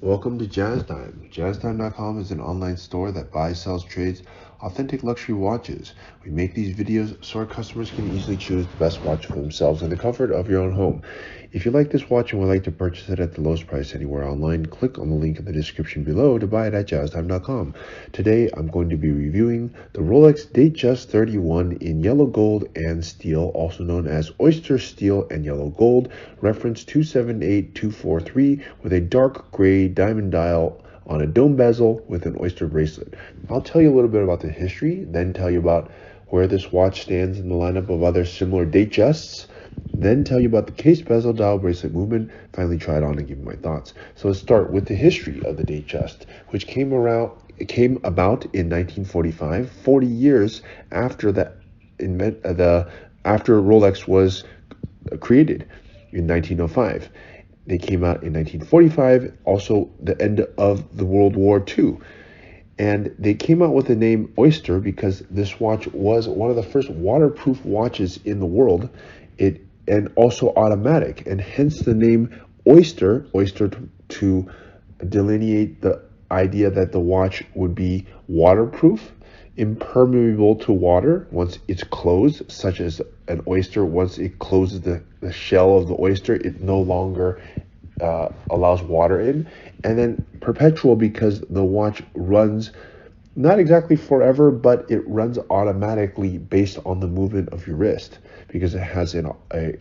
Welcome to Jazz Time. JazzTime.com is an online store that buys, sells, trades authentic luxury watches. We make these videos so our customers can easily choose the best watch for themselves in the comfort of your own home. If you like this watch and would like to purchase it at the lowest price anywhere online, click on the link in the description below to buy it at JazzTime.com. Today, I'm going to be reviewing the Rolex Datejust 31 in yellow gold and steel, also known as Oyster steel and yellow gold, reference 278243, with a dark gray diamond dial on a dome bezel with an Oyster bracelet. I'll tell you a little bit about the history, then tell you about where this watch stands in the lineup of other similar Datejusts, then tell you about the case bezel dial bracelet movement, finally try it on and give you my thoughts. So let's start with the history of the Datejust, which came about in 1945, 40 years after after Rolex was created in 1905. They came out in 1945, also the end of the World War II. And they came out with the name Oyster because this watch was one of the first waterproof watches in the world. And also automatic, and hence the name Oyster to delineate the idea that the watch would be waterproof, impermeable to water once it's closed, such as an oyster. Once it closes the shell of the oyster, it no longer allows water in. And then perpetual, because the watch runs not exactly forever, but it runs automatically based on the movement of your wrist, because it has an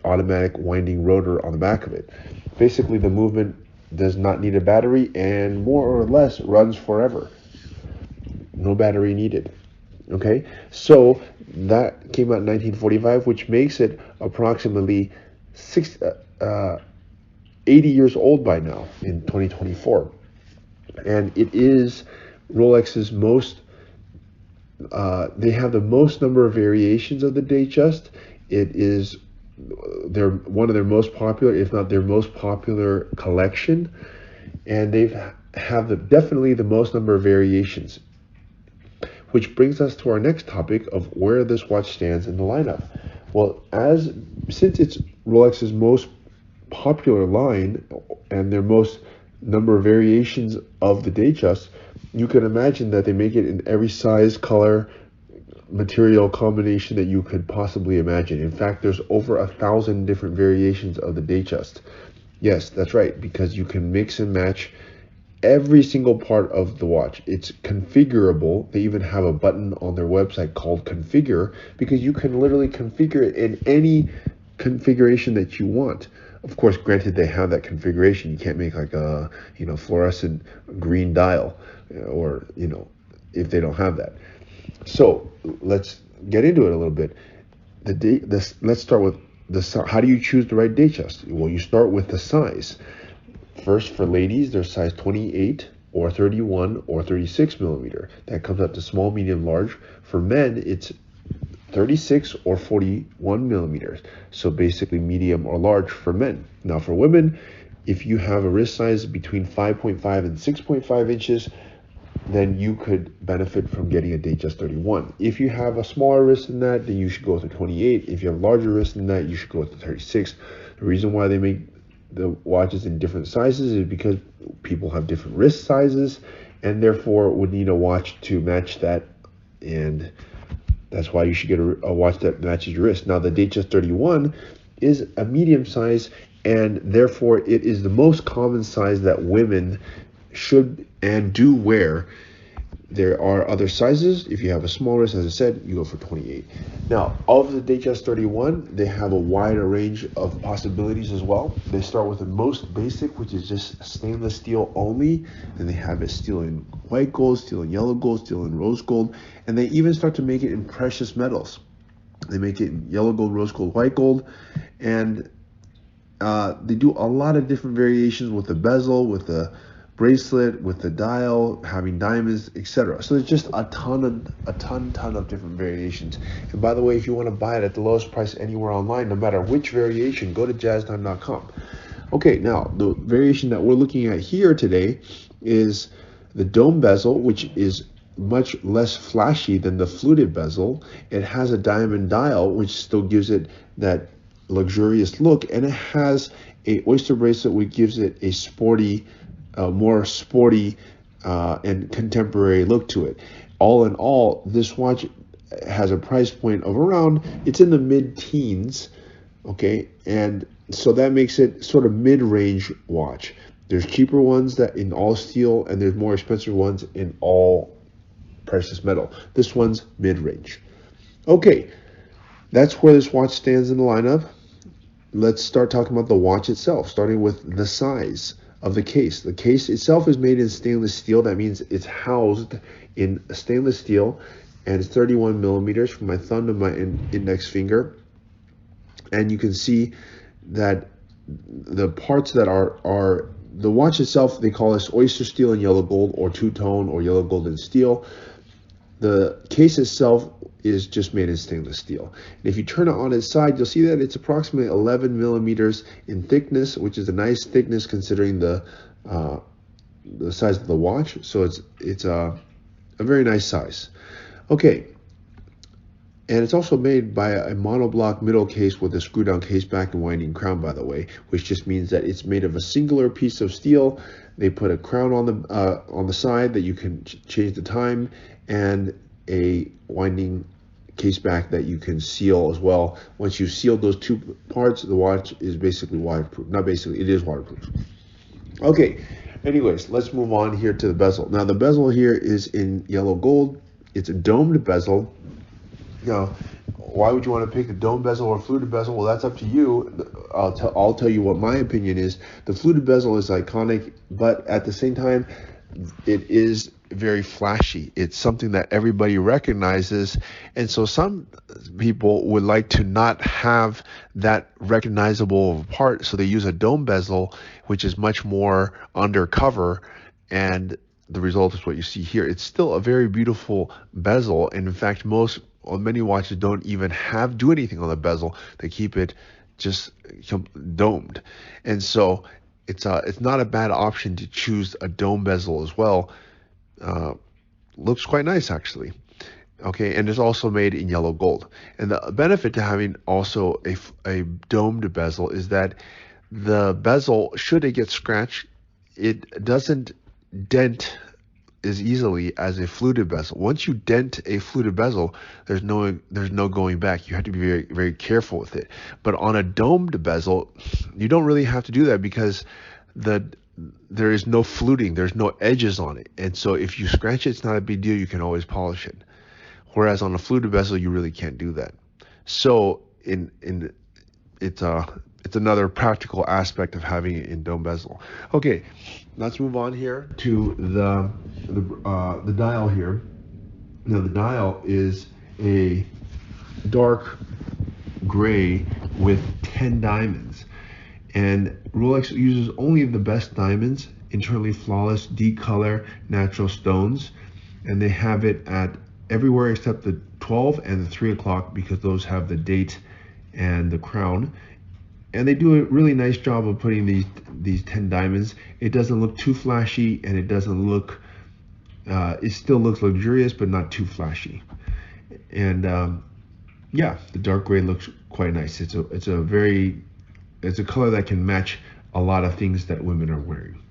automatic winding rotor on the back of it. Basically, the movement does not need a battery and more or less runs forever. No battery needed. Okay, so that came out in 1945, which makes it approximately 80 years old by now in 2024. And it is Rolex's most, they have the most number of variations of the Datejust. It is one of their most popular, if not their most popular collection. And they have definitely the most number of variations. Which brings us to our next topic of where this watch stands in the lineup. Well, since it's Rolex's most popular line and their most number of variations of the Datejust, you can imagine that they make it in every size, color, material combination that you could possibly imagine. In fact, there's over 1,000 different variations of the Datejust. Yes, that's right, because you can mix and match every single part of the watch. It's configurable. They even have a button on their website called configure, because you can literally configure it in any configuration that you want. Of course, granted, they have that configuration. You can't make like a fluorescent green dial, or if they don't have that. So let's get into it a little bit. Let's start with how do you choose the right Datejust? Well, you start with the size. First, for ladies, there's size 28 or 31 or 36 millimeter. That comes up to small, medium, large. For men, it's 36 or 41 millimeters. So basically medium or large for men. Now for women, if you have a wrist size between 5.5 and 6.5 inches, then you could benefit from getting a Datejust 31. If you have a smaller wrist than that, then you should go with the 28. If you have a larger wrist than that, you should go with the 36. The reason why they make the watches in different sizes is because people have different wrist sizes and therefore would need a watch to match that, and that's why you should get a watch that matches your wrist. Now the Datejust 31 is a medium size, and therefore it is the most common size that women should and do wear. There are other sizes. If you have a small wrist, as I said, you go for 28. Now, of the Datejust 31, they have a wider range of possibilities as well. They start with the most basic, which is just stainless steel only. Then they have it steel in white gold, steel in yellow gold, steel in rose gold, and they even start to make it in precious metals. They make it in yellow gold, rose gold, white gold, and they do a lot of different variations with the bezel, with the bracelet, with the dial, having diamonds, etc. So there's just a ton of different variations. And by the way, if you want to buy it at the lowest price anywhere online, no matter which variation, go to jazztime.com. Okay, now the variation that we're looking at here today is the dome bezel, which is much less flashy than the fluted bezel. It has a diamond dial, which still gives it that luxurious look, and it has a Oyster bracelet, which gives it a sporty a more sporty and contemporary look to it. All in all, this watch has a price point of around, it's in the mid-teens, okay, and so that makes it sort of mid-range watch. There's cheaper ones that in all steel, and there's more expensive ones in all precious metal. This one's mid-range. Okay, that's where this watch stands in the lineup. Let's start talking about the watch itself, starting with the size of the case. The case itself is made in stainless steel. That means it's housed in stainless steel, and it's 31 millimeters from my thumb to my index finger. And you can see that the parts that are the watch itself, they call this Oyster steel and yellow gold, or two-tone, or yellow gold and steel. The case itself is just made in stainless steel. And if you turn it on its side, you'll see that it's approximately 11 millimeters in thickness, which is a nice thickness considering the size of the watch. So it's a very nice size. Okay, and it's also made by a monoblock middle case with a screw down case back and winding crown, by the way, which just means that it's made of a singular piece of steel. They put a crown on the side that you can change the time, and a winding case back that you can seal as well. Once you've sealed those two parts, the watch is basically waterproof. Not basically, it is waterproof. Okay, anyways, let's move on here to the bezel. Now the bezel here is in yellow gold. It's a domed bezel. Now, why would you want to pick a dome bezel or fluted bezel? Well, that's up to you. I'll tell you what my opinion is. The fluted bezel is iconic, but at the same time, it is very flashy. It's something that everybody recognizes, and so some people would like to not have that recognizable part, so they use a dome bezel, which is much more undercover, and the result is what you see here. It's still a very beautiful bezel, and in fact, many watches don't even do anything on the bezel. They keep it just domed, and so it's not a bad option to choose a dome bezel as well. Looks quite nice, actually. Okay, and it's also made in yellow gold. And the benefit to having also a domed bezel is that the bezel, should it get scratched, it doesn't dent as easily as a fluted bezel. Once you dent a fluted bezel, there's no going back. You have to be very, very careful with it. But on a domed bezel, you don't really have to do that, because there is no fluting, there's no edges on it, and so if you scratch it, it's not a big deal. You can always polish it. Whereas on a fluted bezel, you really can't do that. So it's another practical aspect of having it in dome bezel. Okay, let's move on here to the dial here. Now the dial is a dark gray with 10 diamonds. And Rolex uses only the best diamonds, internally flawless, D-color, natural stones. And they have it at everywhere except the 12 and the 3 o'clock, because those have the date and the crown. And they do a really nice job of putting these 10 diamonds. It doesn't look too flashy, and it doesn't look, it still looks luxurious, but not too flashy. And yeah, the dark gray looks quite nice. It's a color that can match a lot of things that women are wearing.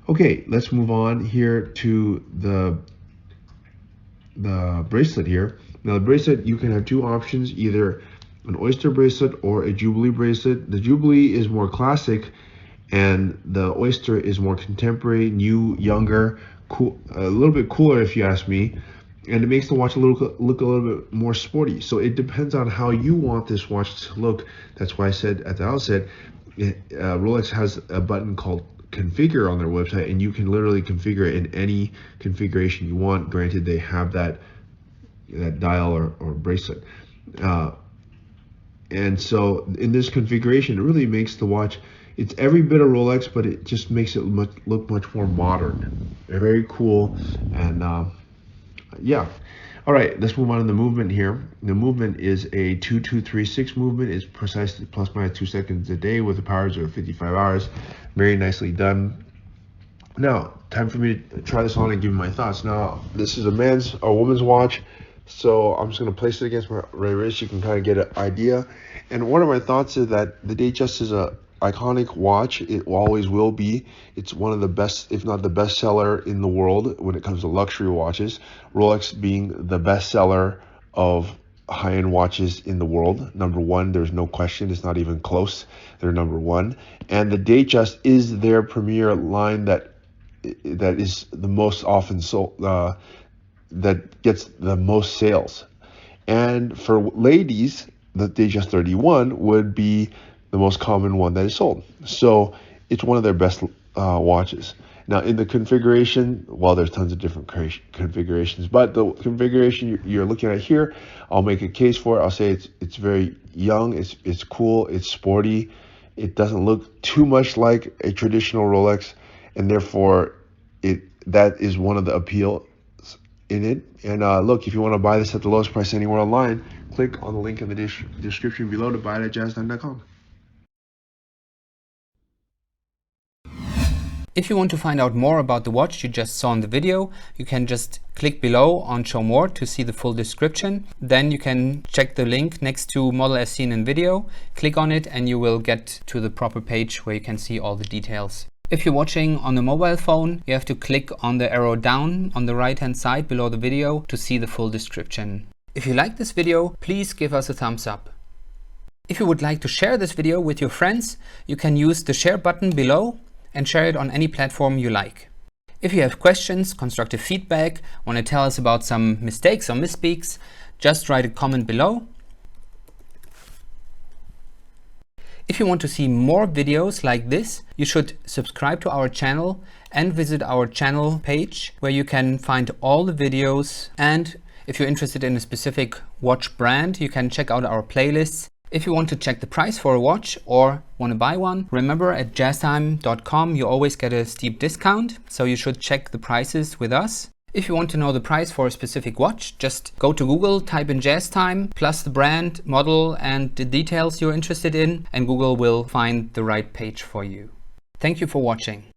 Okay, let's move on here to the bracelet here. Now the bracelet, you can have two options, either an Oyster bracelet or a Jubilee bracelet. The Jubilee is more classic, and the Oyster is more contemporary, new, younger, cool, a little bit cooler if you ask me. And it makes the watch look a little bit more sporty. So it depends on how you want this watch to look. That's why I said at the outset, Rolex has a button called configure on their website, and you can literally configure it in any configuration you want. Granted, they have that dial or bracelet. And so in this configuration, it really makes the watch, it's every bit of Rolex, but it just makes it look much more modern. They're very cool, and yeah. All right, let's move on to the movement here. The movement is a 2236 movement. It's precisely plus minus 2 seconds a day with the powers of 55 hours. Very nicely done. Now, time for me to try this on and give you my thoughts. Now, this is a woman's watch, so I'm just going to place it against my wrist. You can kind of get an idea. And one of my thoughts is that the Datejust iconic watch. It always will be. It's one of the best, if not the best seller in the world when it comes to luxury watches. Rolex being the best seller of high-end watches in the world. Number one, there's no question. It's not even close. They're number one. And the Datejust is their premier line that is the most often sold, that gets the most sales. And for ladies, the Datejust 31 would be the most common one that is sold. So it's one of their best watches. Now in the configuration, well, there's tons of different configurations, but the configuration you're looking at here, I'll make a case for it. I'll say it's very young, it's cool, it's sporty. It doesn't look too much like a traditional Rolex, and therefore that is one of the appeals in it. And look, if you want to buy this at the lowest price anywhere online, click on the link in the description below to buy it at jazzdime.com. If you want to find out more about the watch you just saw in the video, you can just click below on Show More to see the full description. Then you can check the link next to Model as seen in video, click on it, and you will get to the proper page where you can see all the details. If you're watching on a mobile phone, you have to click on the arrow down on the right hand side below the video to see the full description. If you like this video, please give us a thumbs up. If you would like to share this video with your friends, you can use the share button below and share it on any platform you like. If you have questions, constructive feedback, want to tell us about some mistakes or misspeaks, just write a comment below. If you want to see more videos like this, you should subscribe to our channel and visit our channel page where you can find all the videos. And if you're interested in a specific watch brand, you can check out our playlists. If you want to check the price for a watch or want to buy one, remember at jazzdime.com you always get a steep discount, so you should check the prices with us. If you want to know the price for a specific watch, just go to Google, type in JazzTime, plus the brand, model, and the details you're interested in, and Google will find the right page for you. Thank you for watching.